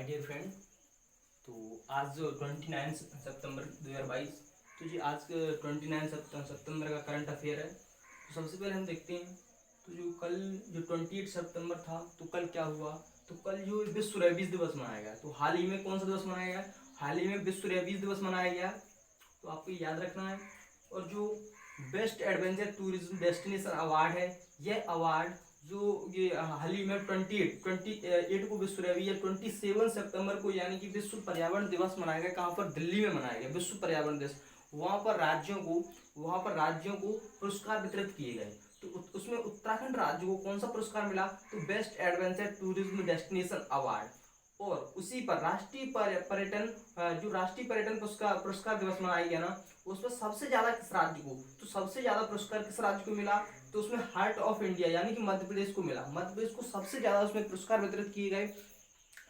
Dear friend, तो आज जो 29 सितंबर 2022, तो जी आज 29 सितंबर का करंट अफेयर है। तो सबसे पहले हम देखते हैं, तो जो कल जो 28 सितंबर था, तो कल क्या हुआ। तो कल जो विश्व रेबीज दिवस मनाया गया। तो हाल ही में कौन सा दिवस मनाया गया? हाल ही में विश्व रेबीज दिवस मनाया गया। तो आपको याद रखना है। और जो best adventure tourism destination award है, यह अवार्ड जो ये हाल ही में 28 को विश्व रवि या 27 सितंबर को यानी कि विश्व पर्यावरण दिवस मनाया गया। कहाँ पर? दिल्ली में मनाया गया विश्व पर्यावरण दिवस। वहां पर राज्यों को पुरस्कार वितरित किए गए। तो उसमें उत्तराखंड राज्य को कौन सा पुरस्कार मिला? तो best adventure tourism destination award. और उसी पर राष्ट्रीय पर्यटन जो राष्ट्रीय पर्यटन पुरस्कार दिवस मनाया गया ना, उसमें सबसे ज्यादा किस राज्य को? तो सबसे ज्यादा पुरस्कार किस राज्य को मिला? तो उसमें हार्ट ऑफ इंडिया यानी कि मध्य प्रदेश को मिला। मध्य प्रदेश को सबसे ज्यादा उसमें पुरस्कार वितरित किए गए।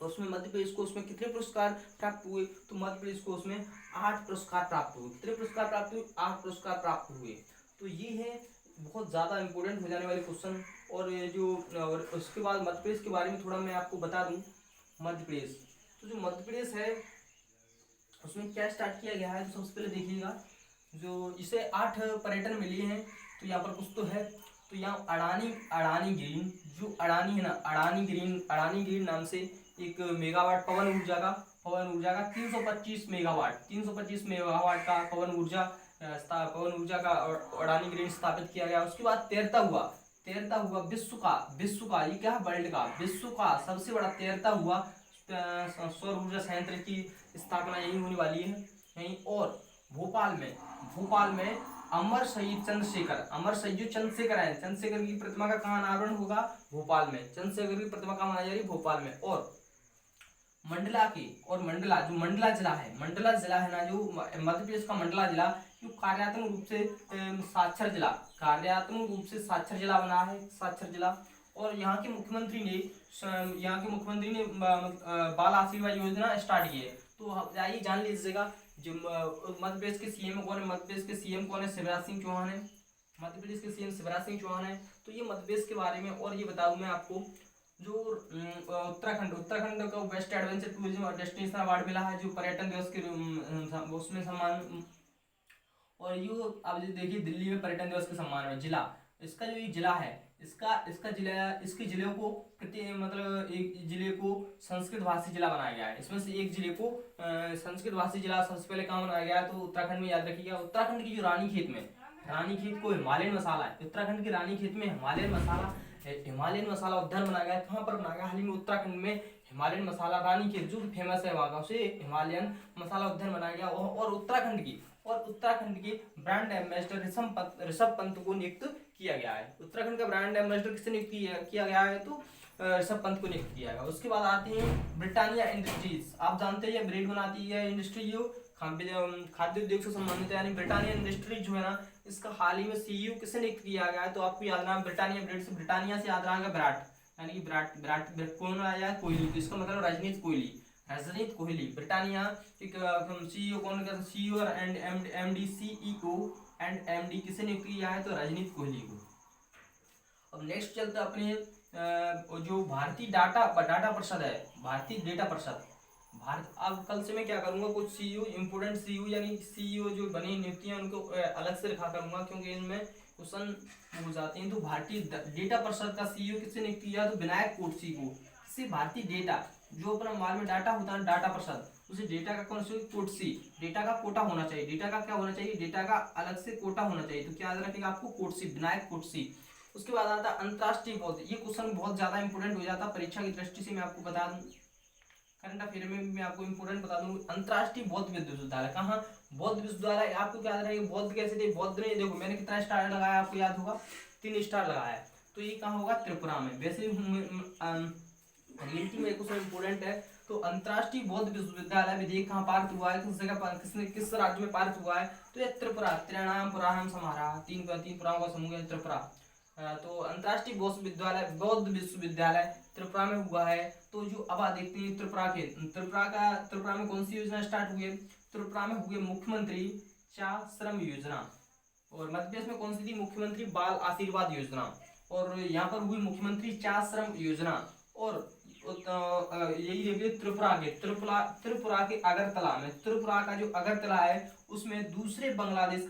और उसमें मध्य प्रदेश को उसमें कितने पुरस्कार प्राप्त हुए? तो मध्य प्रदेश को उसमें 8 पुरस्कार प्राप्त हुए। कितने पुरस्कार प्राप्त हुए? 8 पुरस्कार प्राप्त हुए। तो ये है बहुत ज्यादा इंपॉर्टेंट हो जाने वाले क्वेश्चन। और ये जो और उसके बाद मध्य प्रदेश के बारे में थोड़ा मैं आपको बता दूं। मध्य प्रदेश, तो जो मध्य प्रदेश है उसमें क्या स्टार्ट किया गया है, तो सबसे पहले देखिएगा, जो इसे 8 पर्यटन मिले हैं। तो यहाँ पर कुछ तो है। तो यहाँ अडानी ग्रीन, जो अडानी है ना, अडानी ग्रीन नाम से एक मेगावाट पवन ऊर्जा का 325 मेगावाट का पवन ऊर्जा का अडानी ग्रीन स्थापित किया गया। उसके बाद तैरता हुआ विश्व का ये क्या है? वर्ल्ड का विश्व का सबसे बड़ा तैरता हुआ सौर ऊर्जा संयंत्र की स्थापना यही होने वाली है यहीं। और भोपाल में अमर शहीद चंद्रशेखर है। चंद्रशेखर की प्रतिमा का कहाँ अनावरण होगा? भोपाल में। चंद्रशेखर की प्रतिमा कहाँ मनाई जा रही है? भोपाल में। और मंडला जिला है ना, जो मध्य प्रदेश का मंडला जिला, जो कार्यात्मक रूप से साक्षर जिला बना है, साक्षर जिला। और यहाँ के मुख्यमंत्री ने बाल आशीर्वाद योजना स्टार्ट की है। तो आइए जान लीजिएगा, जो मध्य प्रदेश के सीएम कौन है? मध्य प्रदेश के सीएम कौन है? शिवराज सिंह चौहान है। मध्य प्रदेश के सीएम शिवराज सिंह चौहान है। तो ये मध्य प्रदेश के बारे में। और ये बता दूं मैं आपको, जो उत्तराखंड को बेस्ट एडवेंचर टूरिज्म और डेस्टिनेशन अवार्ड मिला है, जो पर्यटन दिवस के उसमें सम्मान। और ये अब देखिए, दिल्ली में पर्यटन दिवस के सम्मान में जिला, इसका जो ये जिला है, इसके जिले को मतलब एक जिले को संस्कृत भाषी जिला बनाया गया है। इसमें से एक जिले को संस्कृत भाषी जिला सबसे पहले कहाँ बनाया गया है? तो उत्तराखंड में। याद रखिएगा, उत्तराखंड की जो रानीखेत को हिमालयन मसाला है। उत्तराखंड के रानीखेत में हिमालयन मसाला उद्यान बनाया गया है। कहाँ पर बनाया गया? हाल ही में उत्तराखंड में हिमालयन मसाला रानीखेत जो फेमस है वहां का, उसे हिमालयन मसाला उद्यान बनाया गया। और उत्तराखंड के ब्रांड एम्बेसडर ऋषभ पंत को नियुक्त किया गया है। उत्तराखंड का ब्रांड एम्बेसडर किससे नियुक्त किया गया है? तो ऋषभ पंत को नियुक्त किया गया। उसके बाद आते हैं ब्रिटानिया इंडस्ट्रीज। आप जानते हैं ब्रेड बनाती है इंडस्ट्री, जो खाद्य उद्योग से संबंधित है, यानी ब्रिटानिया इंडस्ट्रीज जो है ना, इसका हाल ही में सीईओ किससे नियुक्त किया गया है? तो आपको याद रखना, ब्रिटानिया से याद रखना विराट, यानी कि विराट कौन आया? कोहली। तो इसका मतलब रजनीत कोहली। ब्रिटानिया एक सीईओ कौन? CEO and MD, CEO and MD किसे नियुक्त किया है? तो रजनीत कोहली को। अब नेक्स्ट चलते अपने जो भारतीय डाटा परिषद है, भारतीय डेटा परिषद भारत। अब कल से मैं क्या करूंगा, कुछ सीईओ, इंपोर्टेंट सीईओ यानी सीईओ जो बनी नियुक्तियां, उनको अलग से लिखा करूंगा, क्योंकि इनमें क्वेश्चन हो जाते हैं। तो भारतीय डेटा परिषद का सीईओ किससे नियुक्त किया? तो विनायक कोटसी को। किससे? भारतीय डेटा, जो अपना मोबाइल में डाटा होता है, डाटा परिषद, उसे डेटा का कौन सा? कोटसी। डेटा का कोटा होना चाहिए। डेटा का क्या होना चाहिए? डेटा का अलग से कोटा होना चाहिए। तो क्या याद रखेगा आपको? कोटसी, विनायक कोटसी। उसके बाद आता है अंतरराष्ट्रीय बौद्ध। ये क्वेश्चन बहुत ज्यादा इंपोर्टेंट हो जाता है परीक्षा की दृष्टि से। मैं आपको बता दूं, करंट अफेयर में मैं आपको इंपोर्टेंट बता दूं, अंतरराष्ट्रीय बौद्ध विश्वविद्यालय। कहाँ? बौद्ध विश्वविद्यालय। आपको क्या याद रहेगा? बौद्ध कैसे थे? बौद्ध ने, देखो मैंने कितना स्टार लगाया, आपको याद होगा, 3 स्टार लगाया है। तो ये कहाँ होगा? त्रिपुरा में। वैसे रियलिटी में क्वेश्चन इंपोर्टेंट है। तो अंतरराष्ट्रीय बौद्ध विश्वविद्यालय विधेयक कहाँ पारित हुआ है? किस जगह पर, किस राज्य में पारित हुआ है? तो ये त्रिपुरा। त्रयाणाम पुराणम समारा, तीन पुराणों का समूह है त्रिपुरा। तो अंतरराष्ट्रीय बौद्ध विश्वविद्यालय त्रिपुरा में हुआ है। तो जो अब देखते हैं त्रिपुरा में कौन सी योजना स्टार्ट हुई है? त्रिपुरा में हुई मुख्यमंत्री चाश्रम योजना। और मध्य प्रदेश में कौन सी थी? मुख्यमंत्री बाल आशीर्वाद योजना। और यहाँ पर हुई मुख्यमंत्री चाश्रम योजना। और यही देखिए त्रिपुरा के अगरतला में, त्रिपुरा का जो अगरतला है उसमें दूसरे बांग्लादेश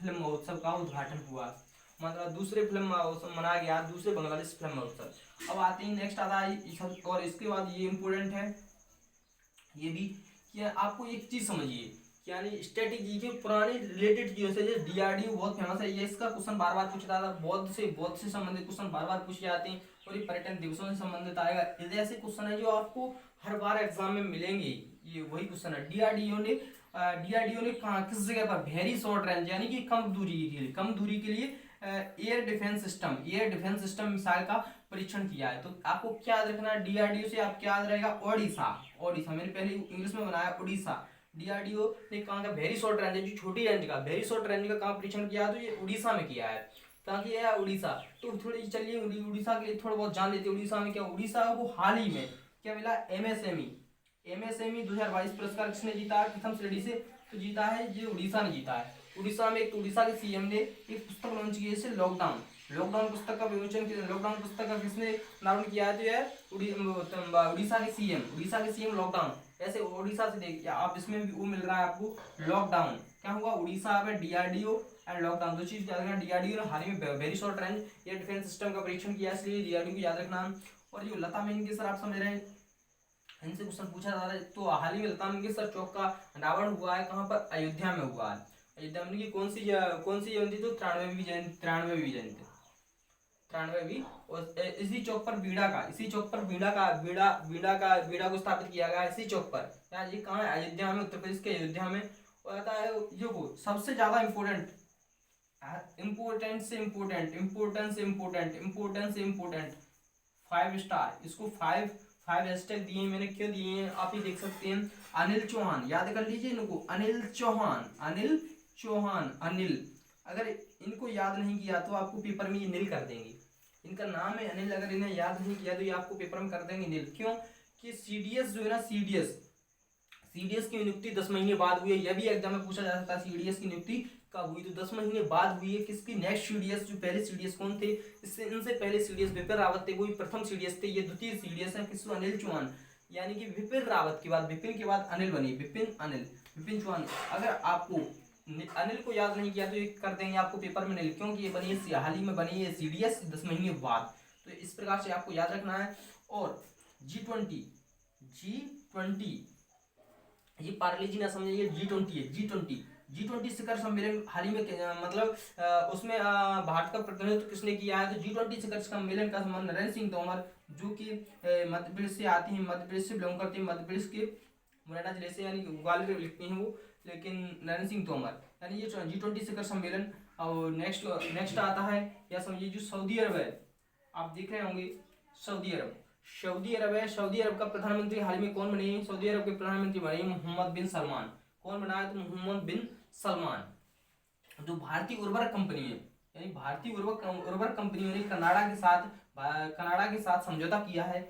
फिल्म महोत्सव का उद्घाटन हुआ। मतलब दूसरे फिल्म महोत्सव मनाया गया, दूसरे बांग्लादेश फिल्म महोत्सव। अब आते हैं नेक्स्ट आता है, और इसके बाद ये इंपोर्टेंट है ये भी कि आपको एक चीज समझिए, यानी स्ट्रेटेजी के पुराने रिलेटेड चीजों से, जैसे डीआरडीओ बहुत फेमस है, ये इसका क्वेश्चन बार बार पूछा जाता है, बौद्ध से संबंधित क्वेश्चन बार बार पूछे जाते हैं, और ये पर्यटन दिवसों से संबंधित आएगा। ये ऐसे क्वेश्चन है जो आपको हर बार एग्जाम में मिलेंगे। ये वही क्वेश्चन है। डीआरडीओ ने कहा किस जगह पर वेरी शॉर्ट रेंज यानी कि कम दूरी के लिए एयर डिफेंस सिस्टम मिसाइल का परीक्षण किया है। तो आपको क्या याद रखना है डीआरडीओ से, आप क्या याद रहेगा, ओडिशा मैंने पहले इंग्लिश में बनाया उड़ीसा। डीआरडीओ ने कहा वेरी शॉर्ट रेंज जो छोटी रेंज का, वेरी शॉर्ट रेंज का कहाँ परीक्षण किया, तो ये उड़ीसा में किया है। कहाँ किया है, उड़ीसा। तो थोड़ी चलिए उड़ीसा के लिए थोड़ा बहुत जान लेते हैं। उड़ीसा में क्या, उड़ीसा को हाल ही में क्या मिला, एमएसएमई 2022 पुरस्कार किसने जीता है प्रथम श्रेणी से, तो जीता है ये उड़ीसा ने जीता है। उड़ीसा के सीएम ने एक पुस्तक लॉन्च की है, लॉकडाउन पुस्तक का विमोचन किया। लॉकडाउन पुस्तक का किसने नाम किया है, तो यह उड़ीसा के सीएम लॉकडाउन। ऐसे उड़ीसा से देखिए आप, इसमें भी वो मिल रहा है आपको लॉकडाउन। क्या हुआ, उड़ीसा में डीआरडीओ एंड लॉकडाउन, दो चीज याद रखना। डीआरडीओ ने हाल ही में very short range air defence system का परीक्षण किया, इसलिए डीआरडीओ को याद रखना। और जो लता मंगेशकर आप समझ रहे हैं, इनसे क्वेश्चन पूछा जा रहा है। तो हाल ही में लता मंगेशकर चौक का अनावरण हुआ है, कहाँ पर, अयोध्या में हुआ है। अयोध्या में की कौन सी जयंती, तो 93वीं जयंती। और इसी चौक पर बीड़ा को स्थापित किया गया, इसी चौक पर। यार ये कहाँ है, अयोध्या में, उत्तर प्रदेश के अयोध्या में। और आता है जो सबसे ज्यादा इम्पोर्टेंट 5 स्टार, इसको 5 हैशटैग दिए मैंने, क्यों दिए हैं आप ही देख सकते हैं। अनिल चौहान, याद कर लीजिए इनको, अनिल चौहान। अगर इनको याद नहीं किया तो आपको पेपर में ये नील कर देंगे। इनका नाम है अनिल, अगर इन्हें याद नहीं किया तो ये आपको पेपर में कर देंगे नील। क्यों कि सीडीएस जो है ना, सीडीएस की नियुक्ति 10 महीने बाद हुई है। यह भी एग्जाम में पूछा जा सकता है, सीडीएस की नियुक्ति कब हुई, तो 10 महीने बाद हुई है। किसकी, नेक्स्ट सीडीएस, जो पहले सीडीएस कौन थे, इनसे पहले सीडीएस विपिन रावत थे, वही प्रथम सीडीएस थे, ये द्वितीय सीडीएस है। किसको, अनिल चौहान, यानी कि विपिन रावत के बाद, विपिन के बाद अनिल बनी, विपिन चौहान। अगर आपको अनिल को याद नहीं किया तो ये कर देंगे आपको पेपर में अनिल, क्योंकि ये बनी है हाल ही में बनी है सीडीएस 10 महीने बाद। तो इस प्रकार से आपको याद रखना है। और G20 ये पार्ले जी ना समझिए, G20 है, G20 शिखर सम्मेलन हाल ही में मतलब उसमें भारत का प्रतिनिधित्व किसने किया है, तो G20 शिखर सम्मेलन का संबंध नरेंद्र सिंह तोमर, जो कि मध्य प्रदेश से आती हैं, मध्य प्रदेश से बिलोंग करते हैं, मध्य प्रदेश के मुरैना जिले से, यानी ग्वालियर लिखते हैं वो, लेकिन नरेंद्र सिंह तोमर, यानी ये G20 शिखर सम्मेलन। और नेक्स्ट आता है, या समझिए जो सऊदी अरब है, आप देख रहे होंगे सऊदी अरब का प्रधानमंत्री हाल ही में कौन बने हैं, सऊदी अरब के प्रधानमंत्री बने मोहम्मद बिन सलमान। कौन बना है, तो मोहम्मद बिन सलमान। जो भारतीय उर्वरक कंपनी है, यानी भारतीय उर्वरक कंपनियों ने कनाडा के साथ समझौता किया है।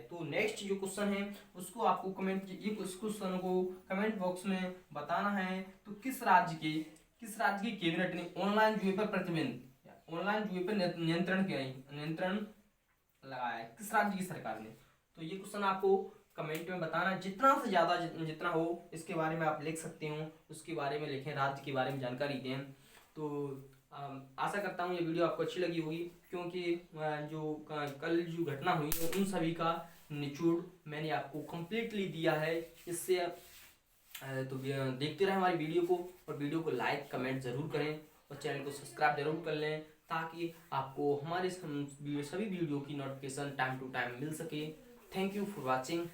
तो नेक्स्ट जो क्वेश्चन है उसको आपको इस क्वेश्चन को कमेंट बॉक्स में बताना है। तो किस राज्य की कैबिनेट ने ऑनलाइन जुए पर नियंत्रण लगाया है, किस राज्य की सरकार ने, तो ये क्वेश्चन आपको कमेंट में बताना, जितना से ज्यादा जितना हो इसके बारे में आप लिख सकते हो, उसके बारे में लिखें, राज्य के बारे में जानकारी दें। तो आशा करता हूँ ये वीडियो आपको अच्छी लगी होगी, क्योंकि जो कल जो घटना हुई उन सभी का निचोड़ मैंने आपको कंप्लीटली दिया है। इससे तो देखते रहें हमारी वीडियो को, और वीडियो को लाइक कमेंट ज़रूर करें, और चैनल को सब्सक्राइब जरूर कर लें, ताकि आपको हमारे सभी वीडियो की नोटिफिकेशन टाइम टू टाइम मिल सके। Thank you for watching.